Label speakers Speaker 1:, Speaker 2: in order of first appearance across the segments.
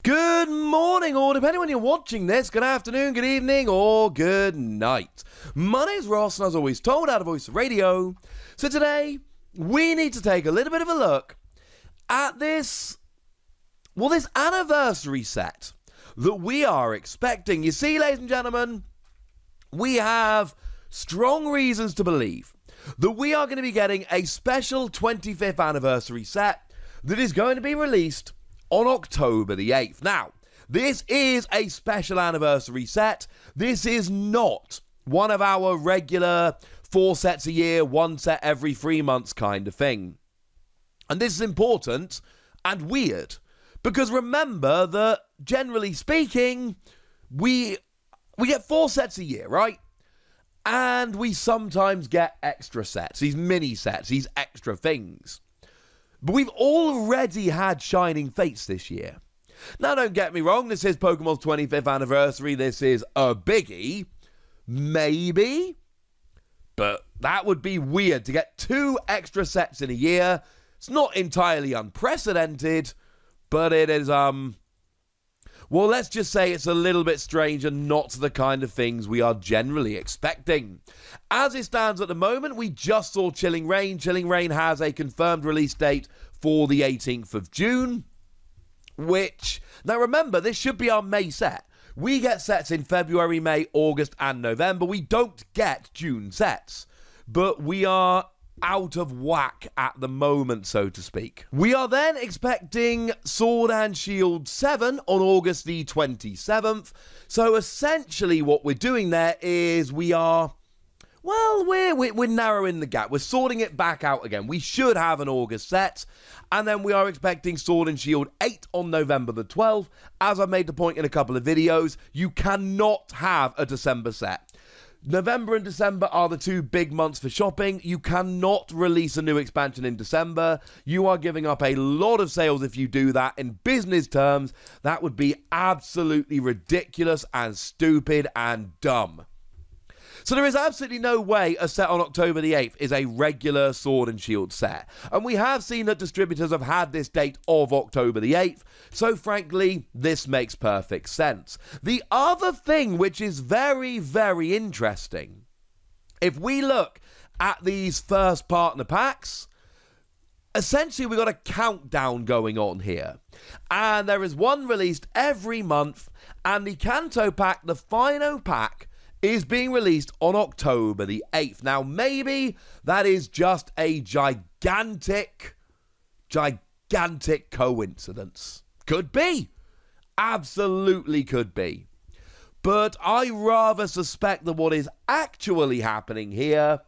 Speaker 1: Good morning, or depending when you're watching this, good afternoon, good evening, or good night. My name's Ross, and as always told out of Voice of Radio. So today, we need to take a little bit of a look at this anniversary set that we are expecting. You see, ladies and gentlemen, we have strong reasons to believe that we are going to be getting a special 25th anniversary set that is going to be released on October the 8th. Now, this is a special anniversary set. This is not one of our regular 4 sets a year, 1 set every 3 months kind of thing. And this is important and weird, because remember that, generally speaking, we get 4 sets a year, right? And we sometimes get extra sets, these mini sets, these extra things. But we've already had Shining Fates this year. Now, don't get me wrong, this is Pokemon's 25th anniversary. This is a biggie. Maybe. But that would be weird to get 2 extra sets in a year. It's not entirely unprecedented, but it is, well, let's just say it's a little bit strange and not the kind of things we are generally expecting. As it stands at the moment, we just saw Chilling Reign. Chilling Reign has a confirmed release date for the 18th of June, which, now remember, this should be our May set. We get sets in February, May, August, and November. We don't get June sets, but we are out of whack at the moment, so to speak. We are then expecting Sword and Shield 7 on August the 27th. So essentially what we're doing there is we're narrowing the gap. We're sorting it back out again. We should have an August set, and then we are expecting Sword and Shield 8 on November the 12th. As I've made the point in a couple of videos, you cannot have a December set. November and December are the 2 big months for shopping. You cannot release a new expansion in December. You are giving up a lot of sales if you do that. In business terms, that would be absolutely ridiculous and stupid and dumb. So there is absolutely no way a set on October the 8th is a regular Sword and Shield set. And we have seen that distributors have had this date of October the 8th. So frankly, this makes perfect sense. The other thing which is very, very interesting, if we look at these first partner packs, essentially we've got a countdown going on here. And there is one released every month, and the Kanto pack, the final pack, is being released on October the 8th. Now, maybe that is just a gigantic coincidence. Could be. Absolutely could be. But I rather suspect that what is actually happening here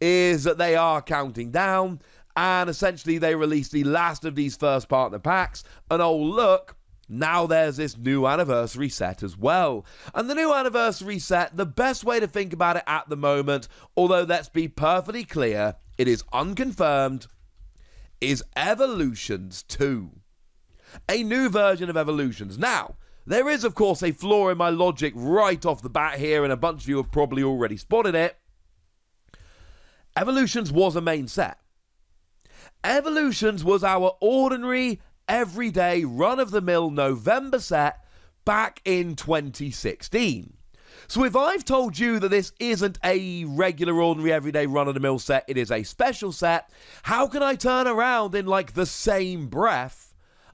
Speaker 1: is that they are counting down, and essentially they release the last of these first partner packs, and oh look, now there's this new anniversary set as well. And the new anniversary set, the best way to think about it at the moment, although let's be perfectly clear, it is unconfirmed, is Evolutions 2. A new version of Evolutions. Now, there is of course a flaw in my logic right off the bat here, and a bunch of you have probably already spotted it. Evolutions was a main set. Evolutions was our ordinary everyday run-of-the-mill November set back in 2016. So if I've told you that this isn't a regular ordinary everyday run-of-the-mill set, it is a special set, how can I turn around in like the same breath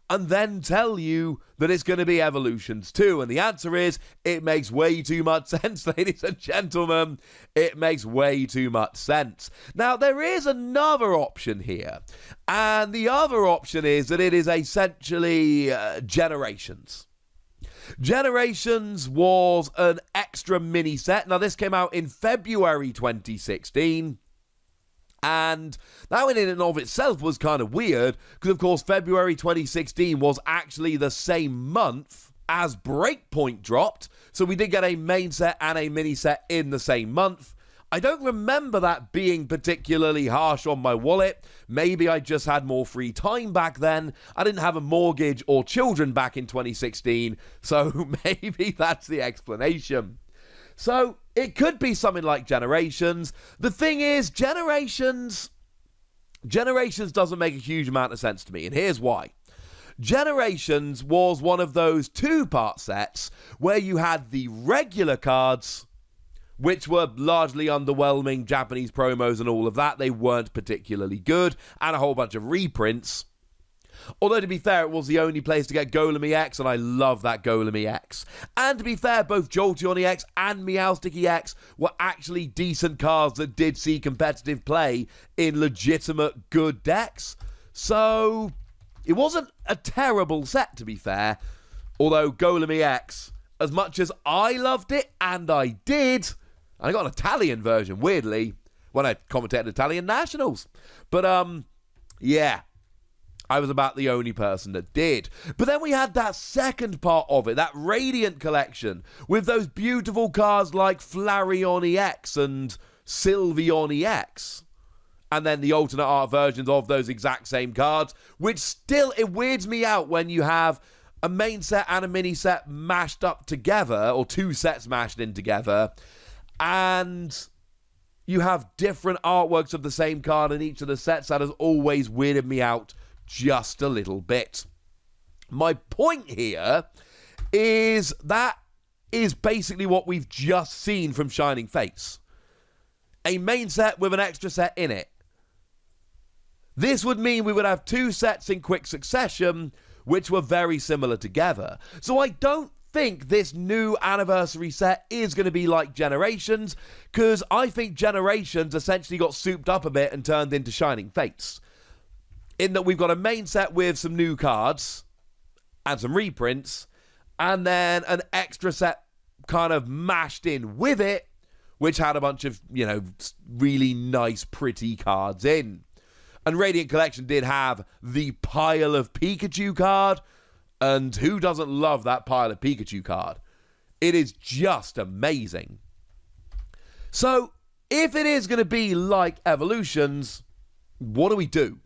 Speaker 1: and then tell you that it's going to be Evolutions 2? And the answer is, it makes way too much sense, ladies and gentlemen. It makes way too much sense. Now, there is another option here. And the other option is that it is essentially Generations. Generations was an extra mini set. Now, this came out in February 2016. And that in and of itself was kind of weird, because of course February 2016 was actually the same month as Breakpoint dropped, so we did get a main set and a mini set in the same month. I don't remember that being particularly harsh on my wallet. Maybe I just had more free time back then. I didn't have a mortgage or children back in 2016, so maybe that's the explanation. So it could be something like Generations. The thing is, Generations doesn't make a huge amount of sense to me, and here's why. Generations was one of those two-part sets where you had the regular cards, which were largely underwhelming, Japanese promos and all of that. They weren't particularly good, and a whole bunch of reprints. Although, to be fair, it was the only place to get Golem EX, and I love that Golem EX. And to be fair, both Jolteon EX and Meowstic EX were actually decent cards that did see competitive play in legitimate good decks. So, it wasn't a terrible set, to be fair. Although, Golem EX, as much as I loved it, and I did, I got an Italian version, weirdly, when I commentated Italian Nationals. But, yeah. I was about the only person that did. But then we had that second part of it, that Radiant collection, with those beautiful cards like Flareon EX and Sylveon EX. And then the alternate art versions of those exact same cards, which still, it weirds me out when you have a main set and a mini set mashed up together, or two sets mashed in together, and you have different artworks of the same card in each of the sets. That has always weirded me out just a little bit. My point here is that is basically what we've just seen from Shining Fates. A main set with an extra set in it. This would mean we would have two sets in quick succession, which were very similar together. So I don't think this new anniversary set is going to be like Generations, because I think Generations essentially got souped up a bit and turned into Shining Fates. In that we've got a main set with some new cards and some reprints, and then an extra set kind of mashed in with it, which had a bunch of, you know, really nice, pretty cards in. And Radiant Collection did have the Pile of Pikachu card, and who doesn't love that Pile of Pikachu card? It is just amazing. So, if it is going to be like Evolutions, what do we do?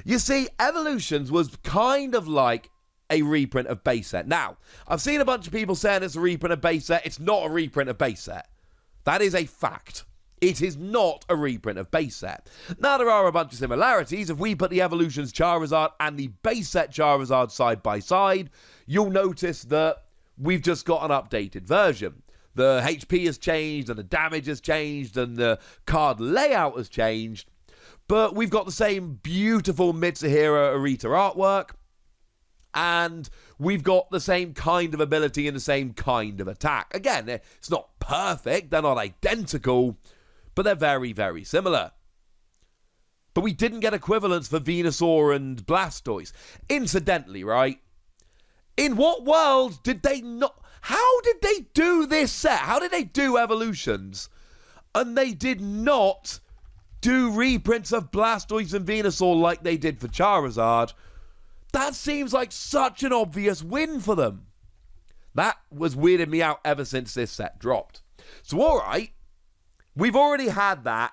Speaker 1: You see, Evolutions was kind of like a reprint of base set. Now, I've seen a bunch of people saying it's a reprint of base set. It's not a reprint of base set. That is a fact. It is not a reprint of base set. Now, there are a bunch of similarities. If we put the Evolutions Charizard and the base set Charizard side by side, you'll notice that we've just got an updated version. The HP has changed, and the damage has changed, and the card layout has changed. But we've got the same beautiful Mitsuhiro Arita artwork, and we've got the same kind of ability and the same kind of attack. Again, it's not perfect, they're not identical, but they're very, very similar. But we didn't get equivalents for Venusaur and Blastoise. Incidentally, right? In what world did they not... How did they do this set? How did they do Evolutions? And they did not do reprints of Blastoise and Venusaur like they did for Charizard. That seems like such an obvious win for them. That was weirded me out ever since this set dropped. So alright, we've already had that.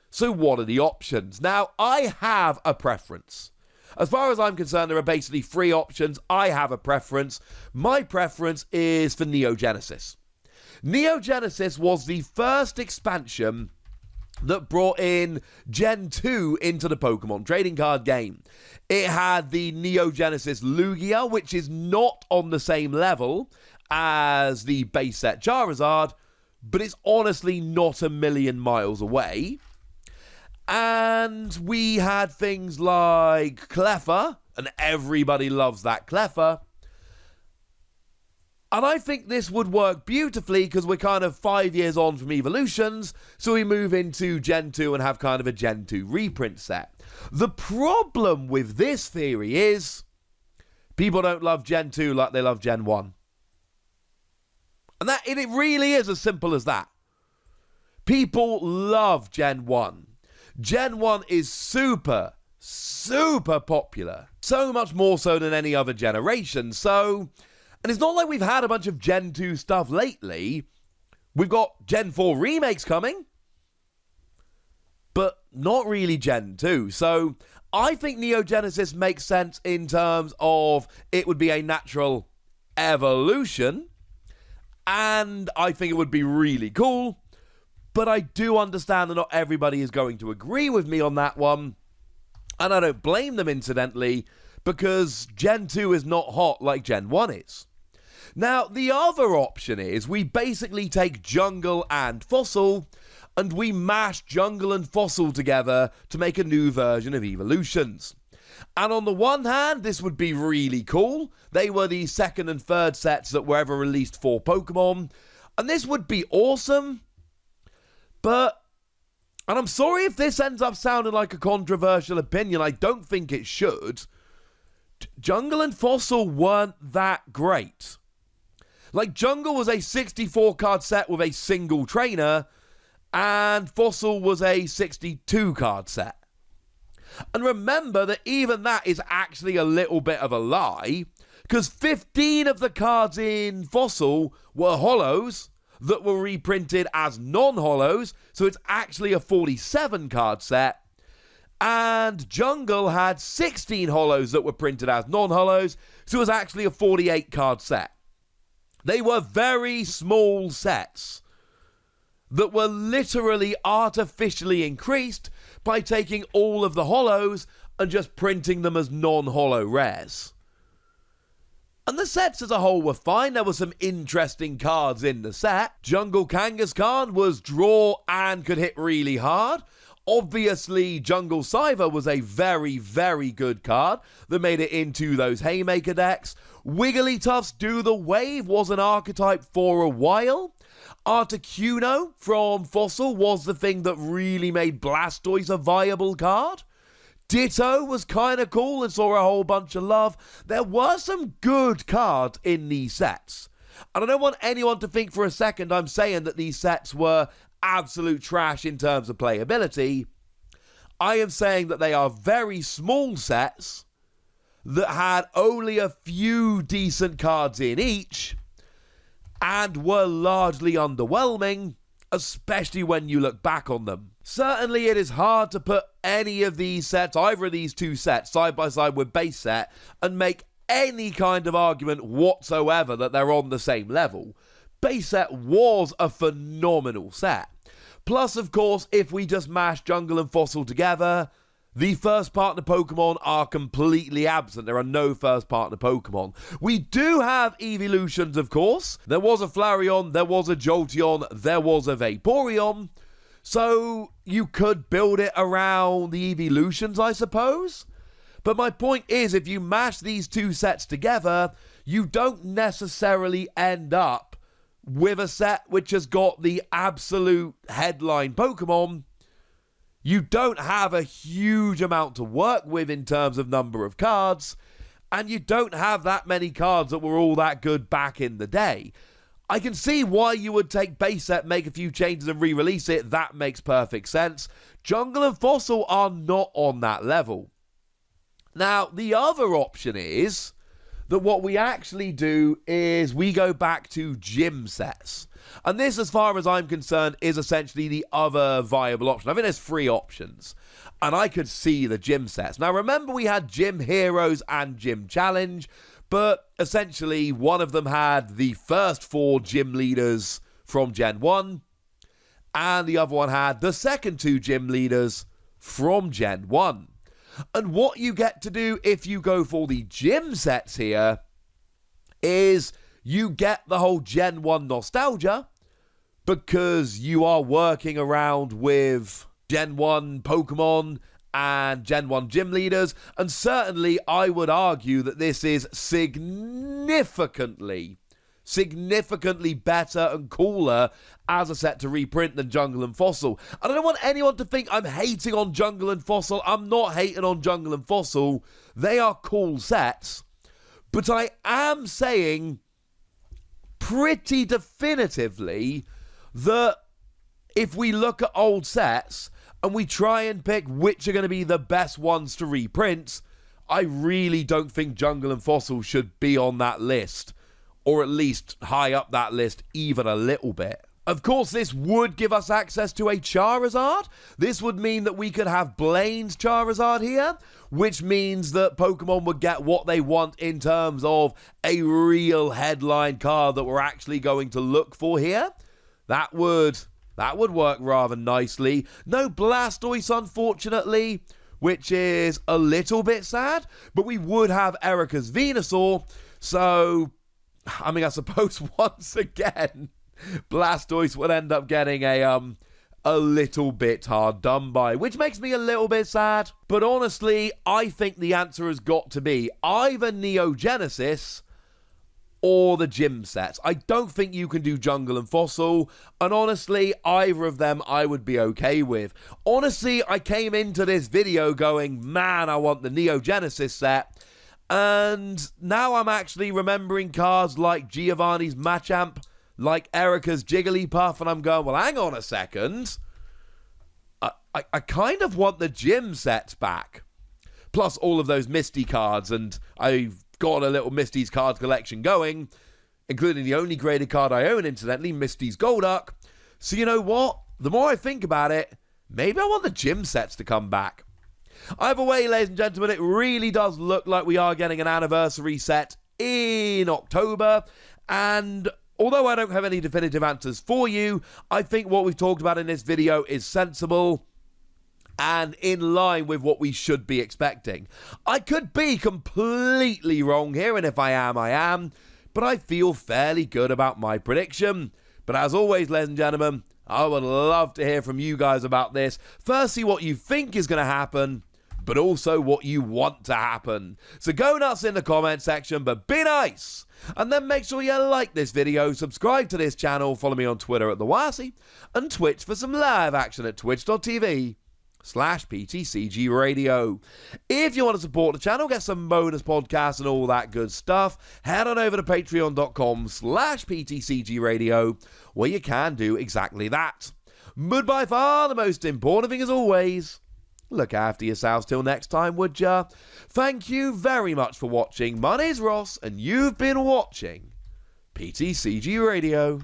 Speaker 1: So what are the options? Now, I have a preference. As far as I'm concerned, there are basically three options. I have a preference. My preference is for Neogenesis. Neogenesis was the first expansion that brought in Gen 2 into the Pokemon trading card game. It had the Neogenesis Lugia, which is not on the same level as the base set Charizard, but it's honestly not a million miles away. And we had things like Cleffa, and everybody loves that Cleffa. And I think this would work beautifully because we're kind of 5 years on from Evolutions, so we move into Gen 2 and have kind of a Gen 2 reprint set. The problem with this theory is people don't love Gen 2 like they love Gen 1. And it really is as simple as that. People love Gen 1. Gen 1 is super, super popular. So much more so than any other generation. And it's not like we've had a bunch of Gen 2 stuff lately. We've got Gen 4 remakes coming, but not really Gen 2. So I think Neogenesis makes sense in terms of it would be a natural evolution, and I think it would be really cool. But I do understand that not everybody is going to agree with me on that one, and I don't blame them, incidentally, because Gen 2 is not hot like Gen 1 is. Now, the other option is we basically take Jungle and Fossil, and we mash Jungle and Fossil together to make a new version of Evolutions. And on the one hand, this would be really cool. They were the second and third sets that were ever released for Pokemon, and this would be awesome. But, and I'm sorry if this ends up sounding like a controversial opinion, I don't think it should. Jungle and Fossil weren't that great. Like, Jungle was a 64 card set with a single trainer, and Fossil was a 62 card set. And remember that even that is actually a little bit of a lie, because 15 of the cards in Fossil were holos that were reprinted as non-holos, so it's actually a 47 card set. And Jungle had 16 holos that were printed as non-holos, so it was actually a 48 card set. They were very small sets that were literally artificially increased by taking all of the holos and just printing them as non-holo rares. And the sets as a whole were fine. There were some interesting cards in the set. Jungle Kangaskhan was draw and could hit really hard. Obviously, Jungle Cyber was a very, very good card that made it into those Haymaker decks. Wigglytuff's Do the Wave was an archetype for a while. Articuno from Fossil was the thing that really made Blastoise a viable card. Ditto was kind of cool and saw a whole bunch of love. There were some good cards in these sets. And I don't want anyone to think for a second I'm saying that these sets were absolute trash in terms of playability. I am saying that they are very small sets that had only a few decent cards in each and were largely underwhelming, especially when you look back on them. Certainly it is hard to put any of these sets, either of these two sets, side by side with base set and make any kind of argument whatsoever that they're on the same level. Base set was a phenomenal set. Plus, of course, if we just mash Jungle and Fossil together, the first partner Pokemon are completely absent. There are no first partner Pokemon. We do have Evolutions, of course. There was a Flareon, there was a Jolteon, there was a Vaporeon. So you could build it around the Evolutions, I suppose. But my point is, if you mash these two sets together, you don't necessarily end up with a set which has got the absolute headline Pokemon. You don't have a huge amount to work with in terms of number of cards, and you don't have that many cards that were all that good back in the day. I can see why you would take base set, make a few changes and re-release it. That makes perfect sense. Jungle and Fossil are not on that level. Now, the other option is that what we actually do is we go back to gym sets. And this, as far as I'm concerned, is essentially the other viable option. I think there's 3 options. And I could see the gym sets. Now, remember we had Gym Heroes and Gym Challenge, but essentially one of them had the first 4 gym leaders from Gen 1, and the other one had the second 2 gym leaders from Gen 1. And what you get to do if you go for the gym sets here is you get the whole Gen 1 nostalgia because you are working around with Gen 1 Pokemon and Gen 1 gym leaders. And certainly I would argue that this is significantly better and cooler as a set to reprint than Jungle and Fossil. And I don't want anyone to think I'm hating on Jungle and Fossil. I'm not hating on Jungle and Fossil. They are cool sets. But I am saying pretty definitively that if we look at old sets and we try and pick which are going to be the best ones to reprint, I really don't think Jungle and Fossil should be on that list. Or at least high up that list even a little bit. Of course, this would give us access to a Charizard. This would mean that we could have Blaine's Charizard here, which means that Pokemon would get what they want in terms of a real headline card that we're actually going to look for here. That would work rather nicely. No Blastoise, unfortunately. which is a little bit sad, but we would have Erica's Venusaur, so, I mean, I suppose once again, Blastoise would end up getting a little bit hard done by, which makes me a little bit sad. But honestly, I think the answer has got to be either Neogenesis or the gym sets. I don't think you can do Jungle and Fossil, and honestly, either of them I would be okay with. Honestly, I came into this video going, man, I want the Neogenesis set, and now I'm actually remembering cards like Giovanni's Machamp, like Erica's Jigglypuff, and I'm going, well, hang on a second. I kind of want the gym sets back. Plus all of those Misty cards, and I've got a little Misty's cards collection going, including the only graded card I own, incidentally, Misty's Golduck. So you know what? The more I think about it, maybe I want the gym sets to come back. Either way, ladies and gentlemen, it really does look like we are getting an anniversary set in October, and although I don't have any definitive answers for you, I think what we've talked about in this video is sensible and in line with what we should be expecting. I could be completely wrong here, and if I am, I am, but I feel fairly good about my prediction. But as always, ladies and gentlemen, I would love to hear from you guys about this. Firstly, what you think is going to happen, but also what you want to happen. So go nuts in the comment section, but be nice. And then make sure you like this video, subscribe to this channel, follow me on Twitter at TheWasi, and Twitch for some live action at twitch.tv/PTCG Radio. If you want to support the channel, get some bonus podcasts and all that good stuff, head on over to patreon.com/PTCG Radio, where you can do exactly that. But by far the most important thing as always, look after yourselves till next time, would ya? Thank you very much for watching. My name's Ross, and you've been watching PTCG Radio.